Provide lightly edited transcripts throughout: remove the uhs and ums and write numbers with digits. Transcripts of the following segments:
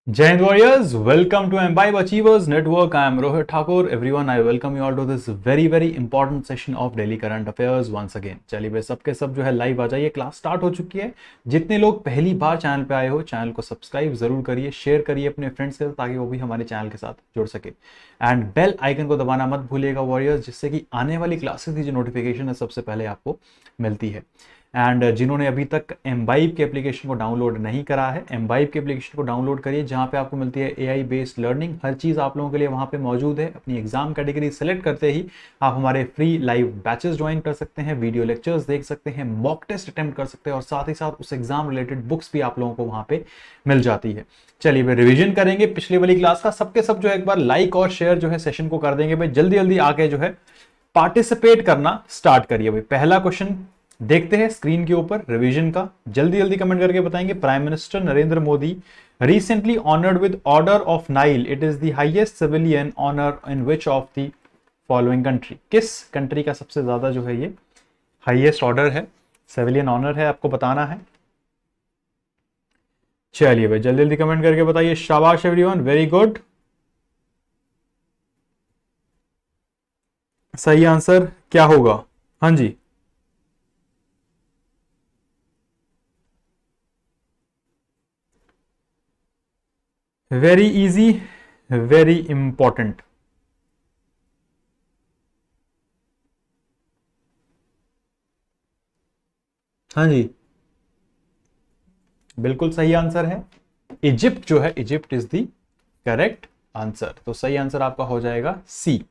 Jai Hind Warriors, welcome to Imbibe Achievers Network. I am Rohit Thakur. Everyone, I welcome you all to this very important session of Daily Current Affairs once again. चलिए भाई सबके सब जो है live आ जाइए, class start हो चुकी है। जितने लोग पहली बार चैनल पे आए हो, चैनल को सब्सक्राइब जरूर करिए, शेयर करिए अपने फ्रेंड्स के साथ ताकि वो भी हमारे चैनल के साथ जुड़ सके। एंड बेल आइकन को दबाना मत भूलिएगा वॉरियर्स, जिससे कि आने वाली क्लासेस की जो नोटिफिकेशन है सबसे पहले आपको मिलती है। एंड जिन्होंने अभी तक एम्बाइब के एप्लीकेशन को डाउनलोड नहीं करा है, एम्बाइब के एप्लीकेशन को डाउनलोड करिए, जहां पे आपको मिलती है एआई बेस्ड लर्निंग। हर चीज़ आप लोगों के लिए वहां पे मौजूद है। अपनी एग्जाम कैटेगरी सेलेक्ट करते ही आप हमारे फ्री लाइव बैचेस ज्वाइन कर सकते हैं, वीडियो लेक्चर्स देख सकते हैं, मॉक टेस्ट अटेम्प्ट कर सकते हैं और साथ ही साथ उस एग्जाम रिलेटेड बुक्स भी आप लोगों को वहां पे मिल जाती है। चलिए भाई रिवीजन करेंगे पिछली वाली क्लास का। सबके सब जो है एक बार लाइक और शेयर जो है सेशन को कर देंगे भाई। जल्दी आके जो है पार्टिसिपेट करना स्टार्ट करिए भाई। पहला क्वेश्चन देखते हैं स्क्रीन के ऊपर रिवीजन का। जल्दी कमेंट करके बताएंगे। Prime minister Narendra Modi recently honored with Order of Nile. It is the highest civilian honor in which of the following country? किस कंट्री का सबसे ज्यादा जो है ये हाईएस्ट ऑर्डर है, सिविलियन ऑनर है, आपको बताना है। चलिए भाई जल्दी कमेंट करके बताइए। शाबाश एवरीवन, वेरी गुड। सही आंसर क्या होगा? हाँ जी, वेरी इजी, वेरी इंपॉर्टेंट। हाँ जी, बिल्कुल सही आंसर है। इजिप्ट जो है, Egypt is the correct answer. तो सही आंसर आपका हो जाएगा सी।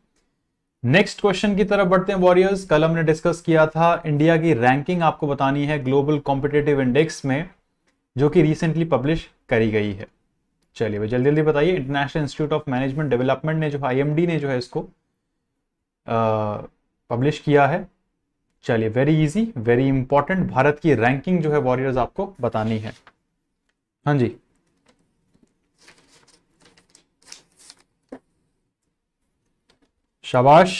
नेक्स्ट क्वेश्चन की तरफ बढ़ते हैं वॉरियर्स। कल हमने डिस्कस किया था इंडिया की रैंकिंग आपको बतानी है ग्लोबल कॉम्पिटिटिव इंडेक्स में, जो कि रिसेंटली पब्लिश करी गई है। चलिए भाई जल्दी बताइए। International institute of management development ने जो आईएमडी ने जो है इसको पब्लिश किया है। चलिए very easy, very important. Bharat की रैंकिंग जो है वॉरियर्स आपको बतानी है। हाँ जी, शाबाश,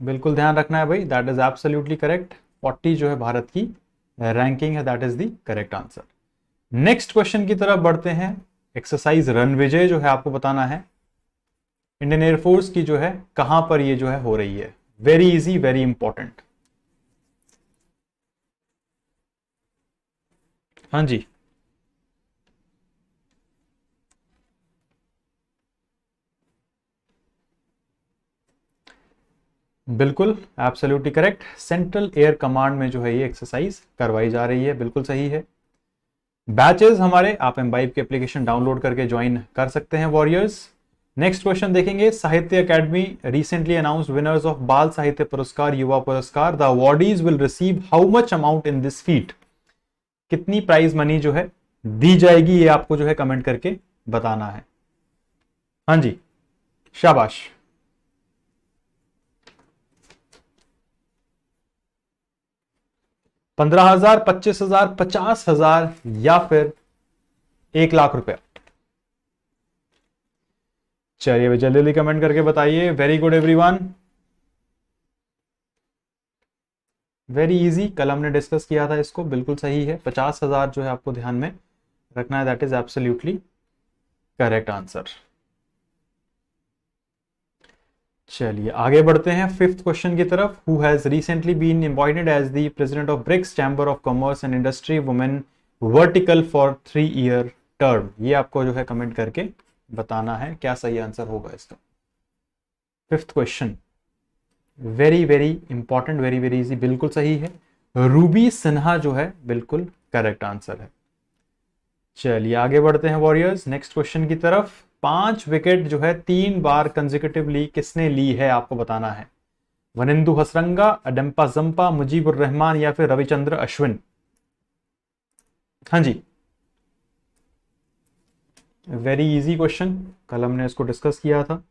बिल्कुल ध्यान रखना है भाई। That is absolutely correct. 40 जो है भारत की रैंकिंग है, that is the correct answer. Next question की तरफ बढ़ते हैं। एक्सरसाइज रणविजय जो है आपको बताना है इंडियन एयरफोर्स की जो है कहां पर ये जो है हो रही है। Very easy, very important. हाँ जी, बिल्कुल absolutely correct. Central air command में जो है ये एक्सरसाइज करवाई जा रही है, बिल्कुल सही है। बैचेस हमारे आप एम्बाइब के एप्लीकेशन डाउनलोड करके ज्वाइन कर सकते हैं वॉरियर्स। नेक्स्ट क्वेश्चन देखेंगे। साहित्य academy recently announced winners of बाल साहित्य पुरस्कार, युवा पुरस्कार। The awardees will receive how much amount in this feet? कितनी प्राइज मनी जो है दी जाएगी, ये आपको जो है कमेंट करके बताना है। हाँ जी, शाबाश। 15,000, 25,000, 50,000 या फिर 1,00,000 रुपया? चलिए जल्दी कमेंट करके बताइए। Very good everyone, very easy. कल हमने डिस्कस किया था इसको, बिल्कुल सही है। 50,000 जो है आपको ध्यान में रखना है, that is absolutely correct answer. चलिए आगे बढ़ते हैं फिफ्थ क्वेश्चन की तरफ। Who has recently been appointed as the president of BRICS chamber of commerce and industry women vertical for 3 year term? ये आपको जो है कमेंट करके बताना है क्या सही आंसर होगा इसका। Fifth question very important, very easy, बिल्कुल सही है। रूबी सिन्हा जो है बिल्कुल करेक्ट आंसर है। चलिए आगे बढ़ते हैं वॉरियर्स नेक्स्ट क्वेश्चन की तरफ। 5 विकेट जो है 3 बार कंसेक्यूटिवली किसने ली है आपको बताना है। वनिंदु हसरंगा, अडम्पा जंपा, मुजीबुर रहमान या फिर रविचंद्र अश्विन? हाँ जी, वेरी इजी क्वेश्चन, कल हमने इसको डिस्कस किया था।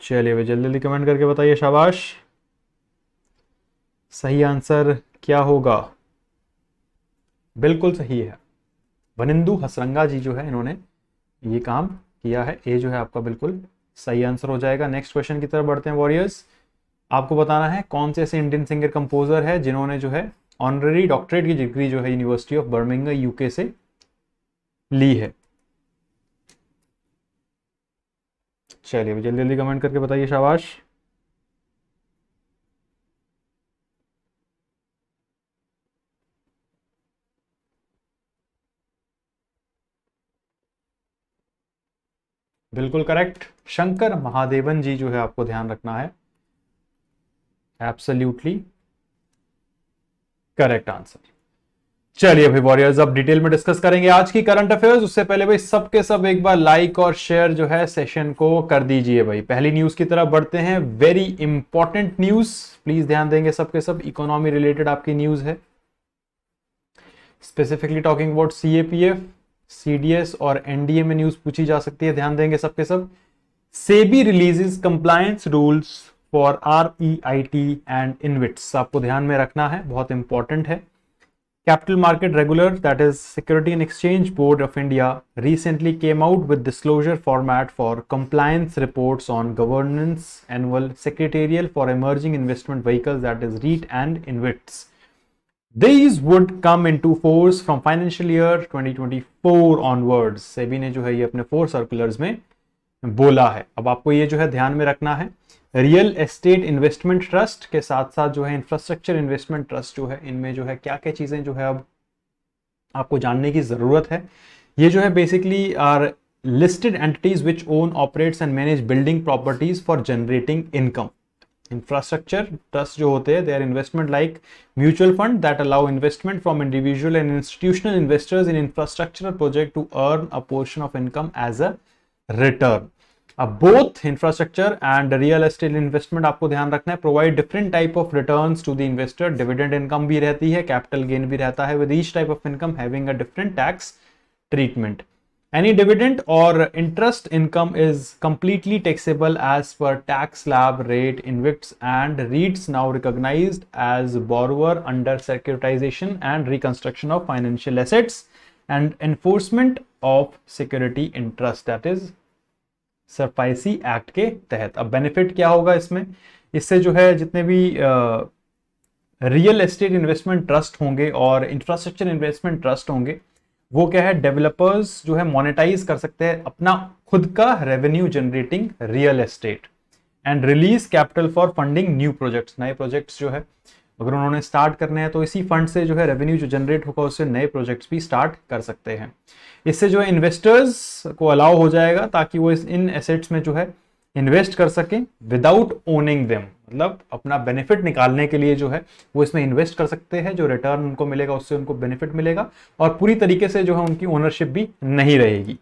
चलिए भाई जल्दी जल्दी कमेंट करके बताइए, शाबाश। सही आंसर क्या होगा? बिल्कुल सही है, वनिंदु हसरंगा जी जो है इन्होंने ये काम किया है। ए जो है आपका बिल्कुल सही आंसर हो जाएगा। नेक्स्ट क्वेश्चन की तरफ बढ़ते हैं वॉरियर्स। आपको बताना है कौन से ऐसे इंडियन सिंगर कंपोजर है जिन्होंने जो है ऑनररी डॉक्टरेट की डिग्री जो है यूनिवर्सिटी ऑफ बर्मिंघम यूके से ली है। चलिए जल्दी जल्दी कमेंट करके बताइए, शाबाश। बिल्कुल करेक्ट, शंकर महादेवन जी जो है आपको ध्यान रखना है। Absolutely correct answer. चलिए भाई वॉरियर्स, अब डिटेल में डिस्कस करेंगे आज की करंट अफेयर्स। उससे पहले भाई सबके सब एक बार लाइक और शेयर जो है सेशन को कर दीजिए भाई। पहली न्यूज की तरफ बढ़ते हैं, वेरी इंपॉर्टेंट न्यूज, प्लीज ध्यान देंगे सबके सब। इकोनॉमी रिलेटेड आपकी न्यूज है, specifically talking about CAPF, CDS और एनडीए में न्यूज पूछी जा सकती है, ध्यान देंगे सबके सब। SEBI releases compliance rules for REIT and InvITs, आपको ध्यान में रखना है, बहुत इंपॉर्टेंट है। Capital Market Regular, that is Security and Exchange Board of India, recently came out with disclosure format for compliance reports on governance annual secretarial for emerging investment vehicles, that is REIT and InvITs. These would come into force from financial year 2024 onwards. SEBI ने जो है ये अपने 4 circulars में बोला है। अब आपको ये जो है ध्यान में रखना है, रियल एस्टेट इन्वेस्टमेंट ट्रस्ट के साथ साथ जो है इंफ्रास्ट्रक्चर इन्वेस्टमेंट ट्रस्ट जो है, इनमें जो है क्या क्या चीजें जो है अब आपको जानने की जरूरत है। ये जो है basically are listed entities which own operates and manage building properties for generating income. Infrastructure trust जो होते हैं, they are investment like mutual fund that allow investment from individual and institutional investors in infrastructure project to earn a portion of income as a return. अब both infrastructure and real estate investment आपको ध्यान रखना है, provide different type of returns to the investor. Dividend income भी रहती है, capital gain भी रहता है, with each type of income having a different tax treatment. Any dividend or interest income is completely taxable as per tax slab rate. InvITs and REITs now recognized as borrower under securitization and reconstruction of financial assets and enforcement of security interest, that is SARFAESI act के तहत। अब benefit क्या होगा इसमें, इससे जो है जितने भी रियल एस्टेट इन्वेस्टमेंट ट्रस्ट होंगे और इंफ्रास्ट्रक्चर इन्वेस्टमेंट ट्रस्ट होंगे, वो क्या है, डेवलपर्स जो है मोनेटाइज कर सकते हैं अपना खुद का revenue generating real estate and release capital for funding new projects. नए प्रोजेक्ट्स जो है अगर उन्होंने स्टार्ट करने हैं तो इसी फंड से जो है रेवेन्यू जो जनरेट होगा उससे नए प्रोजेक्ट्स भी स्टार्ट कर सकते हैं। इससे जो है इन्वेस्टर्स को अलाउ हो जाएगा ताकि वो इन एसेट्स में जो है इन्वेस्ट कर सकें विदाउट ओनिंग देम, मतलब अपना बेनिफिट निकालने के लिए जो है वो इसमें इन्वेस्ट कर सकते हैं। जो रिटर्न उनको मिलेगा उससे उनको बेनिफिट मिलेगा और पूरी तरीके से जो है उनकी ओनरशिप भी नहीं रहेगी।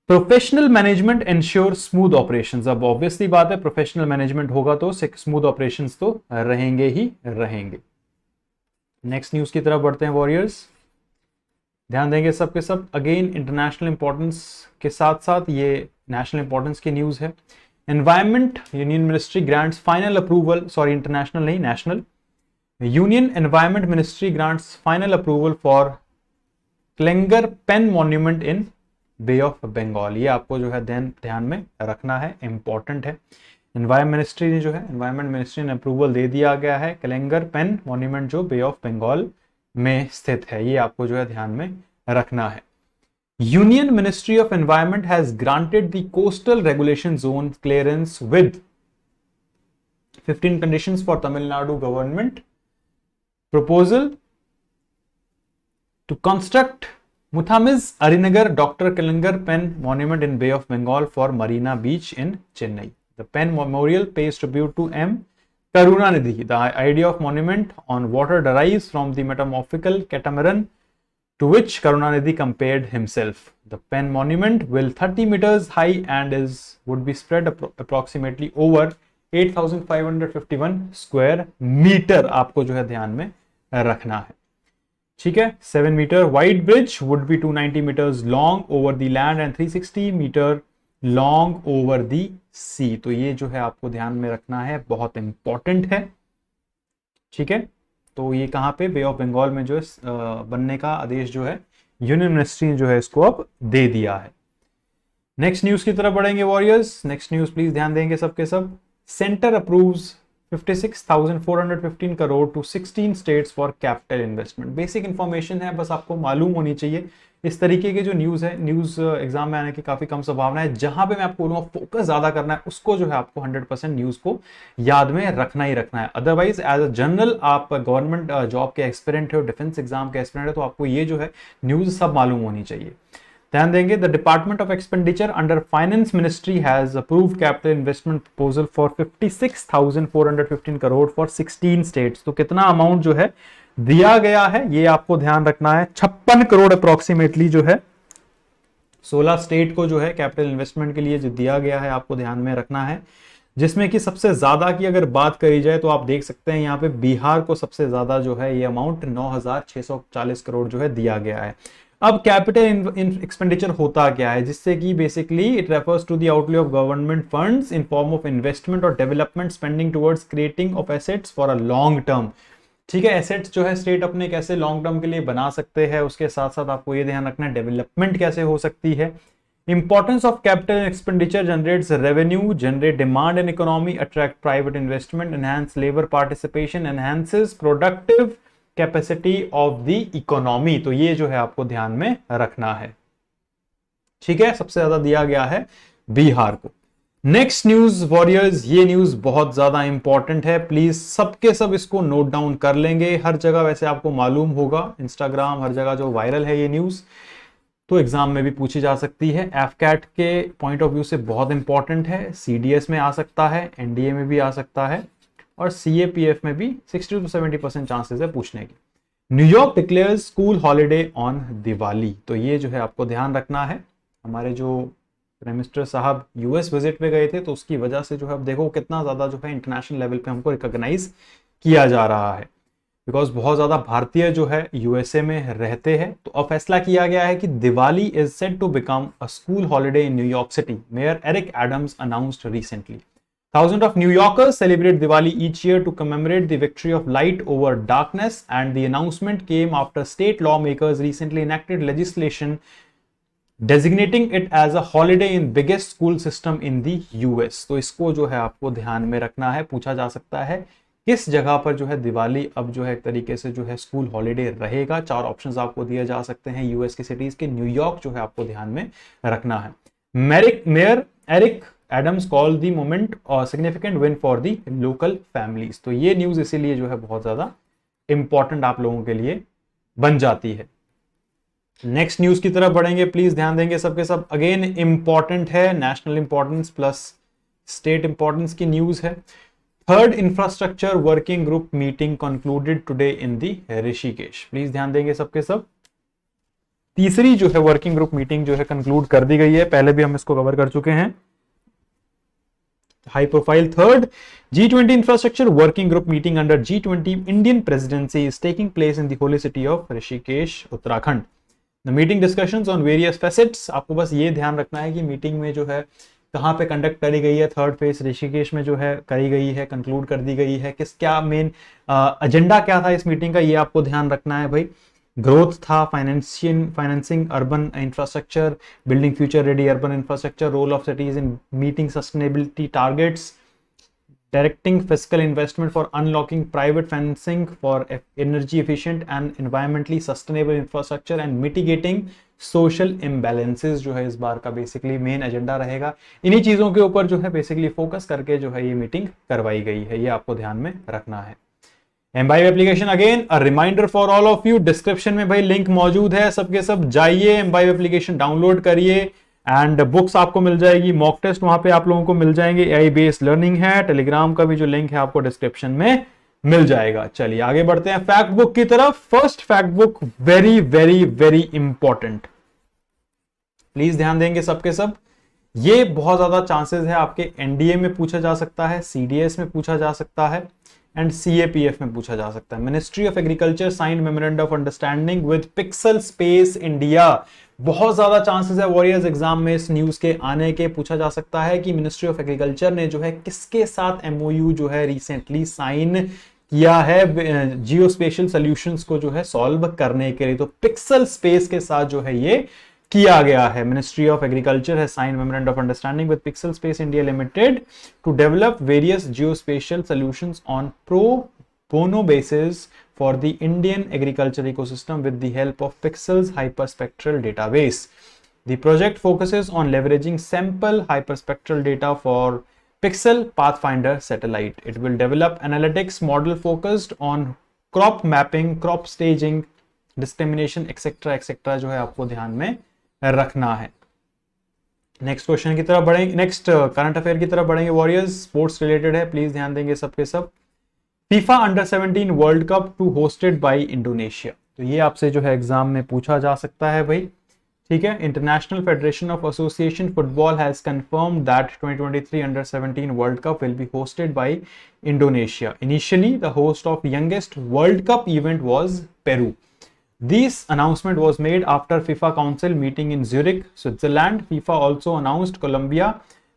Professional management ensure smooth operations. अब ऑब्वियसली बात है, प्रोफेशनल मैनेजमेंट होगा तो स्मूथ ऑपरेशंस तो रहेंगे ही रहेंगे। नेक्स्ट न्यूज की तरफ बढ़ते हैं वॉरियर्स, ध्यान देंगे सबके सब। अगेन इंटरनेशनल इंपॉर्टेंस के साथ साथ ये नेशनल इंपॉर्टेंस की न्यूज है। Environment union ministry grants final approval, sorry international नहीं national, union environment ministry grants final approval for Kalaignar pen monument in Bay of Bengal. ये आपको जो है ध्यान में रखना है, इंपॉर्टेंट है। एनवायरमेंट मिनिस्ट्री ने जो है एनवायरमेंट मिनिस्ट्री ने अप्रूवल दे दिया गया है क्लेंगर पेन मॉन्यूमेंट जो बे ऑफ बंगाल में स्थित है, ये आपको जो है ध्यान में रखना है। Union ministry of environment has granted the coastal regulation zone clearance with 15 conditions for Tamil Nadu government proposal to construct Muthamiz Arinagar Dr. Kalingar Pen Monument in Bay of Bengal for Marina Beach in Chennai. The Pen Memorial pays tribute to M. Karunanidhi. The idea of monument on water derives from the metamorphical catamaran to which Karunanidhi compared himself. The Pen monument will 30 meters high and would be spread approximately over 8,551 square meter. आपको जो है ध्यान में रखना है, ठीक है। 7 metre wide bridge would be 290 meters long over the land and 360 meter long over the sea. तो ये जो है आपको ध्यान में रखना है, बहुत इंपॉर्टेंट है, ठीक है। तो ये कहां पे, बे ऑफ बंगाल में जो है बनने का आदेश जो है यूनियन मिनिस्ट्री ने जो है इसको अब दे दिया है। नेक्स्ट न्यूज की तरफ बढ़ेंगे वॉरियर्स। नेक्स्ट न्यूज प्लीज ध्यान देंगे सबके सब। Centre approves 56,415 crore to 16 states for capital investment. Basic information है, बस आपको मालूम होनी चाहिए। इस तरीके के जो न्यूज है, न्यूज एग्जाम में आने की काफी कम संभावना है। जहां पे मैं आपको बोलूंगा फोकस ज्यादा करना है, उसको जो है आपको 100% न्यूज को याद में रखना ही रखना है। अदरवाइज एज अ जनरल आप गवर्नमेंट जॉब के एक्सपीरियंट हो, डिफेंस एग्जाम के एक्सपीरियंट है, तो आपको ये जो है न्यूज सब मालूम होनी चाहिए। ध्यान देंगे, the department of expenditure under finance ministry has approved capital investment proposal for 56,415 crore for 16 states. तो कितना अमाउंट जो है दिया गया है ये आपको ध्यान रखना है। 56 करोड़ अप्रोक्सीमेटली जो है 16 स्टेट को जो है कैपिटल इन्वेस्टमेंट के लिए जो दिया गया है आपको ध्यान में रखना है। जिसमें कि सबसे ज्यादा की अगर बात करी जाए तो आप देख सकते हैं यहाँ पे बिहार को सबसे ज्यादा जो है ये अमाउंट 9,640 करोड़ जो है दिया गया है। अब कैपिटल एक्सपेंडिचर होता क्या है, जिससे कि basically it refers to the outlay of government funds in form of investment और development spending towards creating of assets for a long term. ठीक है, एसेट्स जो है स्टेट अपने कैसे लॉन्ग टर्म के लिए बना सकते हैं, उसके साथ साथ आपको ये ध्यान रखना है डेवलपमेंट कैसे हो सकती है। Importance of capital expenditure generates revenue, generate demand in economy, attract private investment, enhance labour participation, enhances productive capacity of the economy. तो ये जो है आपको ध्यान में रखना है, ठीक है। सबसे ज्यादा दिया गया है बिहार को। नेक्स्ट न्यूज वॉरियर्स, ये न्यूज बहुत ज्यादा इंपॉर्टेंट है, प्लीज सबके सब इसको नोट डाउन कर लेंगे। हर जगह वैसे आपको मालूम होगा, इंस्टाग्राम हर जगह जो वायरल है ये न्यूज, तो एग्जाम में भी पूछी जा सकती है। एफकैट के पॉइंट ऑफ व्यू से बहुत इंपॉर्टेंट है, सीडीएस में आ सकता है, एनडीए में भी आ सकता है, और सीएपीएफ में भी 60 to 70% चांसेस है पूछने की। New York declares school holiday on Diwali. तो ये जो है आपको ध्यान रखना है। हमारे जो प्राइम मिनिस्टर साहब यूएस विजिट पे गए थे, तो उसकी वजह से जो है अब देखो कितना ज्यादा जो है इंटरनेशनल लेवल पे हमको रिकॉग्नाइज किया जा रहा है, बिकॉज बहुत ज्यादा भारतीय जो है यूएसए में रहते हैं। तो अब फैसला किया गया है कि Diwali is set to become a school holiday in New York city, mayor Eric Adams announced recently. Thousands of New Yorkers celebrate Diwali each year to commemorate the victory of light over darkness, and the announcement came after state lawmakers recently enacted legislation designating it as a holiday in biggest school system in the US. तो इसको जो है आपको ध्यान में रखना है। पूछा जा सकता है किस जगह पर जो है दिवाली अब जो है एक तरीके से जो है स्कूल हॉलिडे रहेगा। 4 ऑप्शंस आपको दिए जा सकते हैं यूएस की सिटीज के। न्यूयॉर्क जो है आपको ध्यान में रखना है। Mayor Eric Adams call the moment और significant win for the local families. तो ये न्यूज इसीलिए जो है बहुत ज्यादा इंपॉर्टेंट आप लोगों के लिए बन जाती है। नेक्स्ट न्यूज की तरफ बढ़ेंगे, प्लीज ध्यान देंगे सबके सब। अगेन इंपॉर्टेंट है, national importance plus state importance की न्यूज है। Third infrastructure working group meeting concluded today in the Rishikesh. Please ध्यान देंगे सबके सब। तीसरी जो है वर्किंग ग्रुप मीटिंग जो है कंक्लूड कर दी गई है, पहले भी हम इसको कवर कर चुके हैं। High profile third G20 infrastructure working group meeting under G20 Indian presidency is taking place in the holy city of Rishikesh, Uttarakhand. The meeting discussions on various facets, आपको बस ये ध्यान रखना है कि मीटिंग में जो है कहाँ पे कंडक्ट करी गई है। थर्ड फेज ऋषिकेश में जो है करी गई है, कंक्लूड कर दी गई है। क्या मेन एजेंडा क्या था इस मीटिंग का, ये आपको ध्यान रखना है भाई। ग्रोथ था, financing urban infrastructure, building future ready urban infrastructure, role of cities in meeting sustainability targets, directing fiscal investment for unlocking private financing for energy efficient and environmentally sustainable infrastructure and mitigating social imbalances जो है इस बार का basically main agenda रहेगा। इन्हीं चीजों के ऊपर जो है बेसिकली फोकस करके जो है ये मीटिंग करवाई गई है, ये आपको ध्यान में रखना है। Embibe application again a reminder for all of you, description में भाई लिंक मौजूद है, सबके सब जाइए एम्बाइब एप्लीकेशन डाउनलोड करिए एंड बुक्स आपको मिल जाएगी, मॉक टेस्ट वहां पे आप लोगों को मिल जाएंगे, एआई बेस्ड लर्निंग है। टेलीग्राम का भी जो लिंक है आपको डिस्क्रिप्शन में मिल जाएगा। चलिए आगे बढ़ते हैं फैक्ट बुक की तरफ। First fact book, very very very important, please ध्यान देंगे सबके सब। ये बहुत ज्यादा चांसेस है आपके एनडीए में पूछा जा सकता है, सीडीएस में पूछा जा सकता है एंड सीएपीएफ में पूछा जा सकता है। Ministry of agriculture sign memorandum of understanding with Pixxel Space India. बहुत ज्यादा चांसेस है वॉरियर्स एग्जाम में इस न्यूज के आने के। पूछा जा सकता है कि मिनिस्ट्री ऑफ एग्रीकल्चर ने जो है किसके साथ एमओयू जो है रिसेंटली साइन किया है जियो स्पेशल सॉल्यूशंस को जो है सॉल्व करने के लिए। तो पिक्सल स्पेस के साथ जो है ये किया गया है। मिनिस्ट्री ऑफ एग्रीकल्चर है sign memorandum of understanding with Pixxel Space India limited to develop various geospatial solutions on pro bono basis for the Indian agriculture ecosystem with the help of Pixel's hyperspectral database. The project focuses on leveraging sample hyperspectral data for Pixel Pathfinder satellite. It will develop analytics model focused on crop mapping, crop staging, discrimination, etc. etc. जो है आपको ध्यान में रखना है। Next question की तरफ बढ़ेंगे, नेक्स्ट करंट अफेयर की तरफ बढ़ेंगे वॉरियर्स, स्पोर्ट्स रिलेटेड है, प्लीज ध्यान देंगे सबके सब। FIFA under 17 world cup to hosted by Indonesia. तो ये आपसे जो है एग्जाम में पूछा जा सकता है भाई, ठीक है। International Federation of association football has confirmed that 2023 under 17 world cup will be hosted by Indonesia. Initially the host of youngest world cup event was Peru. This announcement was made after FIFA Council meeting in Zurich, Switzerland. FIFA also announced Colombia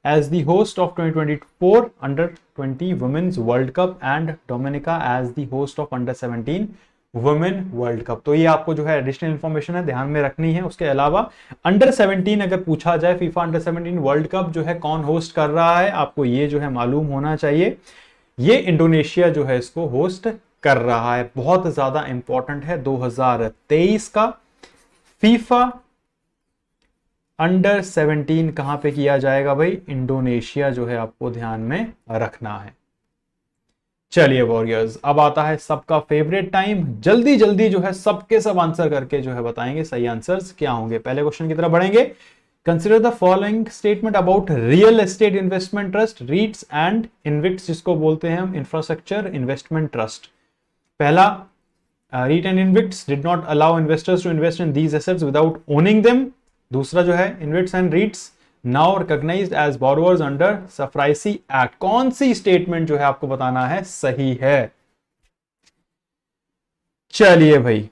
as the host of 2024 Under-20 Women's World Cup and Dominica as the host of Under-17 Women World Cup. तो ये आपको जो है additional information है ध्यान में रखनी है। उसके अलावा Under-17 अगर पूछा जाए, FIFA Under-17 वर्ल्ड कप जो है कौन होस्ट कर रहा है, आपको ये जो है मालूम होना चाहिए। ये इंडोनेशिया जो है इसको होस्ट कर रहा है। बहुत ज्यादा इंपॉर्टेंट है। 2023 का फीफा अंडर 17 कहां पे किया जाएगा भाई? इंडोनेशिया जो है आपको ध्यान में रखना है। चलिए वॉरियर्स, अब आता है सबका फेवरेट टाइम। जल्दी जल्दी जो है सबके सब आंसर करके जो है बताएंगे सही आंसर्स क्या होंगे। पहले क्वेश्चन की तरफ बढ़ेंगे। Consider the following statement about real estate investment trust, REITs and InvITs, जिसको बोलते हैं हम इंफ्रास्ट्रक्चर इन्वेस्टमेंट ट्रस्ट। पहला, REIT and InvITs did not allow investors to invest in these assets without owning them. दूसरा जो है, InvITs and REITs now recognized as borrowers under SAFRISI Act. कौन सी statement जो है आपको बताना है सही है? चलिए भाई,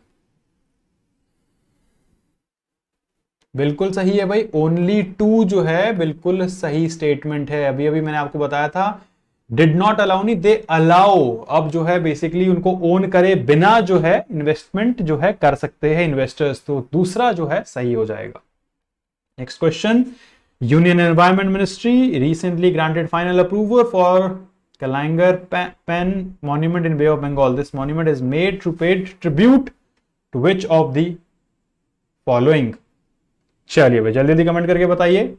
बिल्कुल सही है भाई। ओनली 2 जो है बिल्कुल सही स्टेटमेंट है। अभी अभी मैंने आपको बताया था डिड नॉट अलाउ नहीं, दे अलाउ। अब जो है बेसिकली उनको ओन करे बिना जो है इन्वेस्टमेंट जो है कर सकते हैं इन्वेस्टर्स। तो दूसरा जो है सही हो जाएगा। Next question, union environment ministry recently granted final approval for Kalaignar pen monument in Bay of Bengal. This monument is made to pay tribute to which of the following. चलिए भाई जल्दी जल्दी कमेंट करके बताइए।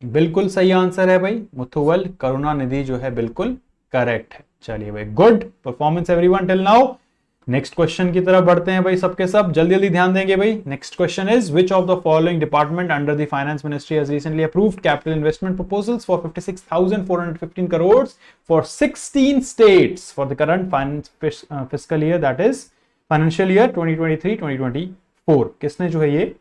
बिल्कुल सही आंसर है भाई, मुथुवल करुणानिधि जो है बिल्कुल करेक्ट है। चलिए भाई, good performance everyone till now. Next question की तरफ बढ़ते हैं भाई सबके सब, जल्दी जल्दी ध्यान देंगे भाई। Next question is which of the following department under the finance ministry has recently approved capital investment proposals for 56,415 crore for 16 states for the current fiscal year, that is financial year 2023-2024। किसने जो है ये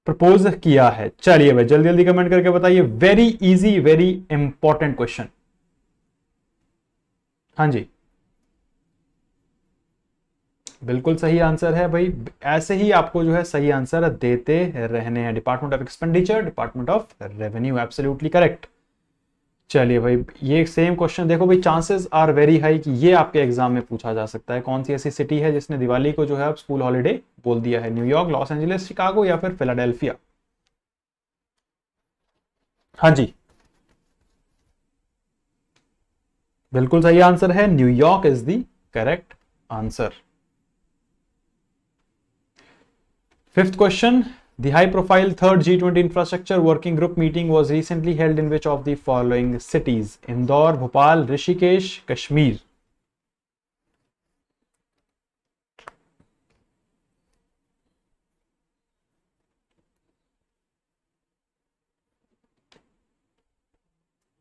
प्रपोज किया है? चलिए भाई जल्दी जल्दी कमेंट करके बताइए। Very easy, very important question. हाँ जी, बिल्कुल सही आंसर है भाई। ऐसे ही आपको जो है सही आंसर देते रहने हैं। Department of expenditure, department of revenue, absolutely correct. चलिए भाई, ये सेम क्वेश्चन देखो भाई, चांसेस आर वेरी हाई कि ये आपके एग्जाम में पूछा जा सकता है। कौन सी ऐसी सिटी है जिसने दिवाली को जो है अब स्कूल हॉलीडे बोल दिया है? न्यूयॉर्क, लॉस एंजलिस, शिकागो या फिर फिलाडेल्फिया? हाँ जी, बिल्कुल सही आंसर है, New York is the correct answer. Fifth question, the high-profile third G20 infrastructure working group meeting was recently held in which of the following cities? Indore, Bhopal, Rishikesh, Kashmir.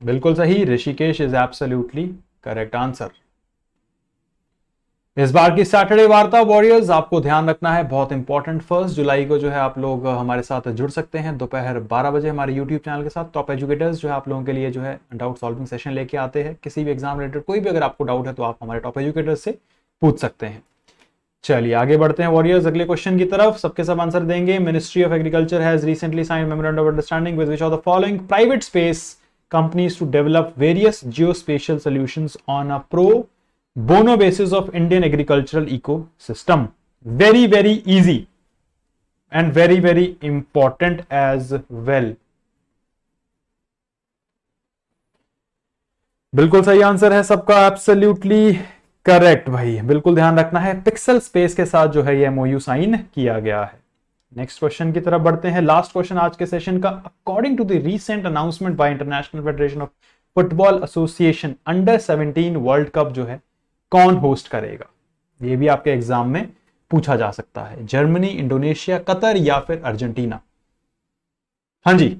बिल्कुल सही, Rishikesh is absolutely correct answer. इस बार की Saturday वार्ता warriors आपको ध्यान रखना है, बहुत इंपॉर्टेंट। 1 जुलाई को जो है आप लोग हमारे साथ जुड़ सकते हैं दोपहर 12 बजे हमारे यूट्यूब चैनल के साथ। टॉप एजुकेटर्स जो है आप लोगों के लिए जो है डाउट सॉल्विंग सेशन लेके आते हैं। किसी भी एग्जाम रिलेटेड कोई भी अगर आपको डाउट है तो आप हमारे टॉप एजुकेटर्स से पूछ सकते हैं। चलिए आगे बढ़ते हैं वॉरियर्स अगले क्वेश्चन की तरफ। सबके सब आंसर देंगे। Ministry of agriculture has recently signed memorandum of understanding with which of the following private space companies to develop various geospatial solutions on a pro bono basis of Indian agricultural ecosystem. Very easy and very important as well. बिल्कुल सही answer है सबका, absolutely correct भाई। बिल्कुल ध्यान रखना है, pixel space के साथ जो है ये MOU साइन किया गया है। नेक्स्ट क्वेश्चन की तरफ बढ़ते हैं, लास्ट क्वेश्चन आज के सेशन का। According to the recent announcement by International Federation of Football Association, अंडर-17 वर्ल्ड कप जो है कौन होस्ट करेगा? ये भी आपके एग्जाम में पूछा जा सकता है। जर्मनी, इंडोनेशिया, कतर या फिर अर्जेंटीना? हाँ जी,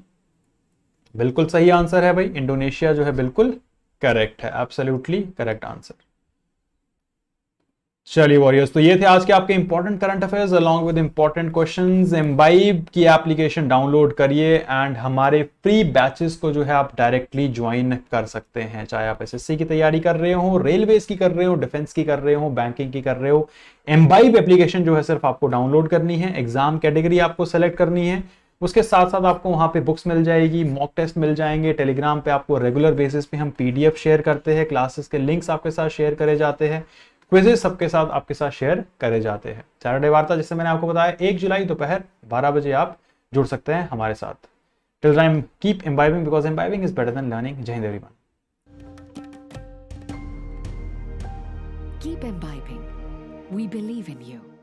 बिल्कुल सही आंसर है भाई, इंडोनेशिया जो है बिल्कुल करेक्ट है, एब्सोल्युटली करेक्ट आंसर। चलिए वॉरियर्स, तो ये थे आज के आपके important current affairs along with important questions. Imbibe की एप्लीकेशन डाउनलोड करिए एंड हमारे फ्री बैचेस को जो है आप डायरेक्टली ज्वाइन कर सकते हैं, चाहे आप SSC की तैयारी कर रहे हो, रेलवेज की कर रहे हो, डिफेंस की कर रहे हो, बैंकिंग की कर रहे हो। एम्बाइब एप्लीकेशन जो है सिर्फ आपको डाउनलोड करनी है, एग्जाम कैटेगरी आपको सेलेक्ट करनी है, उसके साथ साथ आपको वहां पे बुक्स मिल जाएगी, मॉक टेस्ट मिल जाएंगे, टेलीग्राम पे आपको रेगुलर बेसिस पे हम PDF शेयर करते हैं, क्लासेस के लिंक्स आपके साथ शेयर करे जाते हैं, क्विजेस सबके साथ आपके साथ शेयर करे जाते हैं। सैटरडे वार्ता जैसे मैंने आपको बताया 1 जुलाई दोपहर 12 बजे आप जुड़ सकते हैं हमारे साथ। Till time keep imbibing because imbibing is better than learning. जय हिंद everyone. Keep imbibing. We believe in you.